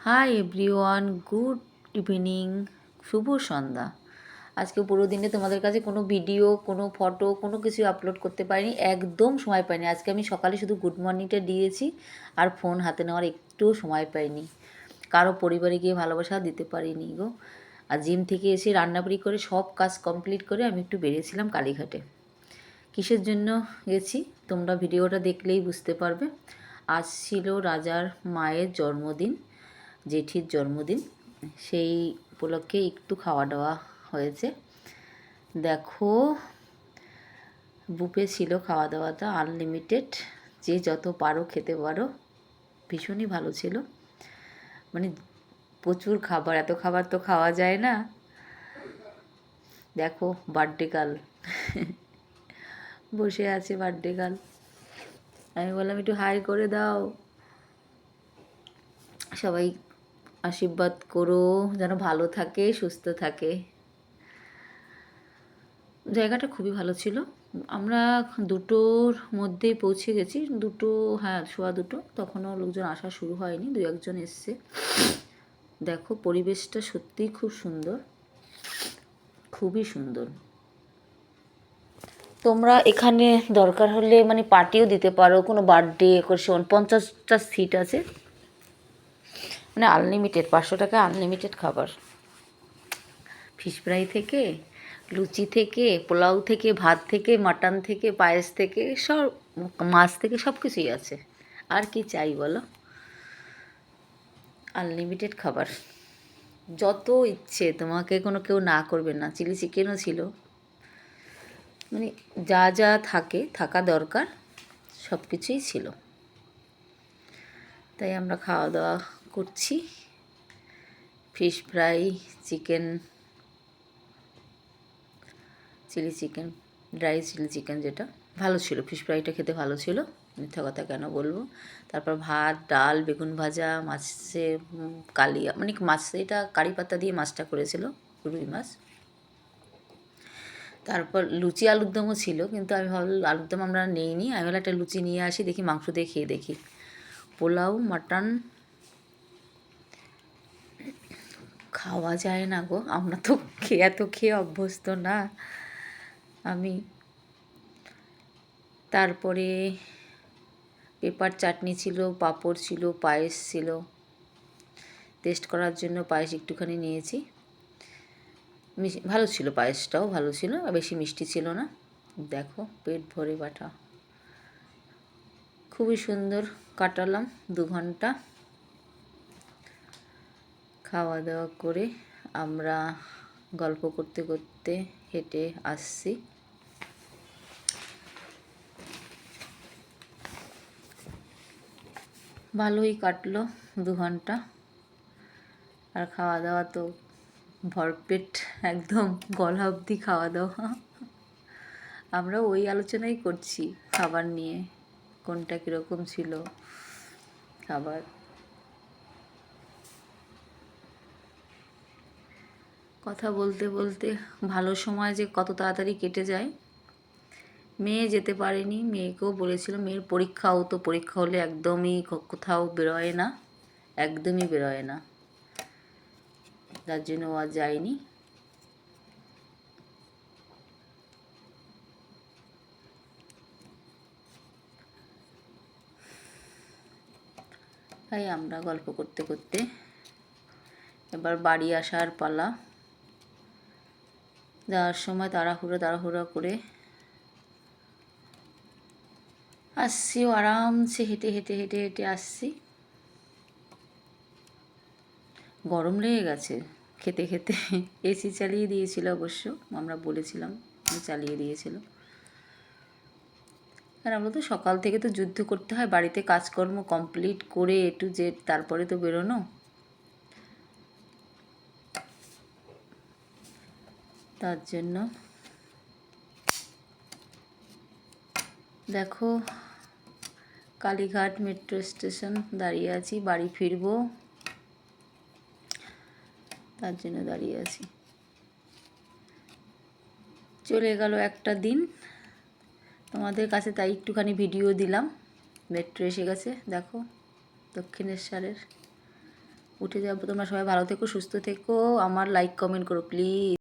Hi everyone, good evening, শুভ সন্ধ্যা। আজকে পুরো দিনে তোমাদের কাছে কোনো ভিডিও, কোনো ফটো, কোনো কিছু আপলোড করতে পারিনি, একদম সময় পাইনি। আজকে আমি সকালে শুধু গুড মর্নিংটা দিয়েছি, আর ফোন হাতে নেওয়ার একটুও সময় পাইনি। কারো পরিবারে গিয়ে ভালোবাসা দিতে পারিনি গো। আর জিম থেকে এসে রান্নাবাড়ি করে সব কাজ কমপ্লিট করে আমি একটু বেরিয়েছিলাম কালীঘাটে। কিসের জন্য গেছি তোমরা ভিডিওটা দেখলেই বুঝতে পারবে। আজ ছিল রাজার মায়ের জন্মদিন, জেঠির জন্মদিন। সেই উপলক্ষে একটু খাওয়া দাওয়া হয়েছে। দেখো, বুফে ছিল, খাওয়া দাওয়াটা আনলিমিটেড, যে যত পারো খেতে পারো। ভীষণই ভালো ছিল, মানে প্রচুর খাবার, এত খাবার তো খাওয়া যায় না। দেখো বার্থডে গার্ল বসে আছে, বার্থডে গার্ল। আমি বললাম একটু হাই করে দাও, সবাই আশীর্বাদ করো যেন ভালো থাকে, সুস্থ থাকে। জায়গাটা খুবই ভালো ছিল। আমরা 2টোর মধ্যেই পৌঁছে গেছি, 2টো, হ্যাঁ 2:15, তখনও লোকজন আসা শুরু হয়নি, 2-1জন এসছে। দেখো পরিবেশটা সত্যিই খুব সুন্দর, খুবই সুন্দর। তোমরা এখানে দরকার হলে মানে পার্টিও দিতে পারো, কোনো বার্থডে অকেশন। 50টা সিট আছে, মানে আনলিমিটেড, 500 টাকা আনলিমিটেড খাবার। ফিশ ফ্রাই থেকে, লুচি থেকে, পোলাও থেকে, ভাত থেকে, মাটন থেকে, পায়েস থেকে, সব, মাছ থেকে, সব কিছুই আছে। আর কি চাই বলো? আনলিমিটেড খাবার, যত ইচ্ছে, তোমাকে কোনো কেউ না করবে না। চিলি চিকেনও ছিল, মানে যা যা থাকা দরকার সব কিছুই ছিল। তাই আমরা খাওয়া দাওয়া করছি। Fish fry, chicken, chilli chicken, dry chilli chicken, যেটা ভালো ছিল। ফিশ ফ্রাইটা খেতে ভালো ছিল, মিথ্যা কথা কেন বলবো। তারপর ভাত, ডাল, বেগুন ভাজা, মাছের কালিয়া, মানে মাছ, এটা কারি পাতা দিয়ে মাছটা করেছিল, রুই মাছ। তারপর লুচি আলুর দমও ছিল, কিন্তু আমি ভাবলাম আলুর দম আমরা নেইনি, আমি ভাবলাম একটা লুচি নিয়ে আসি, দেখি মাংস দিয়ে খেয়ে দেখি। পোলাও, মাটন খাওয়া যায় না গো, আমরা তো এত খেয়ে অভ্যস্ত না আমি। তারপরে পেঁপার চাটনি ছিল, পাঁপড় ছিল, পায়েস ছিল। টেস্ট করার জন্য পায়েস একটুখানি নিয়েছি, ভালো ছিল, পায়েসটাও ভালো ছিল, বেশি মিষ্টি ছিল না। দেখো পেট ভরে বাটা, খুবই সুন্দর কাটালাম 2 ঘন্টা। খাওয়া দাওয়া করে আমরা গল্প করতে করতে হেঁটে আসছি। ভালোই কাটলো 2 ঘন্টা। আর খাওয়া দাওয়া তো ভরপেট, একদম গলা অবধি খাওয়া দাওয়া। আমরা ওই আলোচনাই করছি খাবার নিয়ে, কোনটা কীরকম ছিল খাবার। কথা বলতে বলতে ভালো সময় যে কত তাড়াতাড়ি কেটে যায়। মেয়ে যেতে পারেনি, মেয়েকেও বলেছিল, মেয়ের পরীক্ষাও, তো পরীক্ষা হলে একদমই কোথাও বেরোয় না, একদমই বেরোয় না, যার জন্য ও আর যায়নি। তাই আমরা গল্প করতে করতে এবার বাড়ি আসার পালা। যাওয়ার সময় তাড়াহুড়ো করে আসছি, আরামসে হেঁটে হেঁটে হেঁটে হেঁটে আসছি। গরম লেগে গেছে খেতে খেতে। এসি চালিয়ে দিয়েছিল অবশ্য, আমরা বলেছিলাম, চালিয়ে দিয়েছিল। আর আমরা তো সকাল থেকে তো যুদ্ধ করতে হয়, বাড়িতে কাজকর্ম কমপ্লিট করে A to Z, তারপরে তো বেরোনো। তার জন্য দেখো কালীঘাট মেট্রো স্টেশন দাঁড়িয়ে আছি, বাড়ি ফিরবো, তার জন্য দাঁড়িয়ে আছি। চলে গেল একটা দিন তোমাদের কাছে, তাই একটুখানি ভিডিও দিলাম। মেট্রো এসে গেছে, দেখো দক্ষিণেশ্বরের। উঠে যাবো। তোমরা সবাই ভালো থেকো, সুস্থ থেকো, আমার লাইক কমেন্ট করো প্লিজ।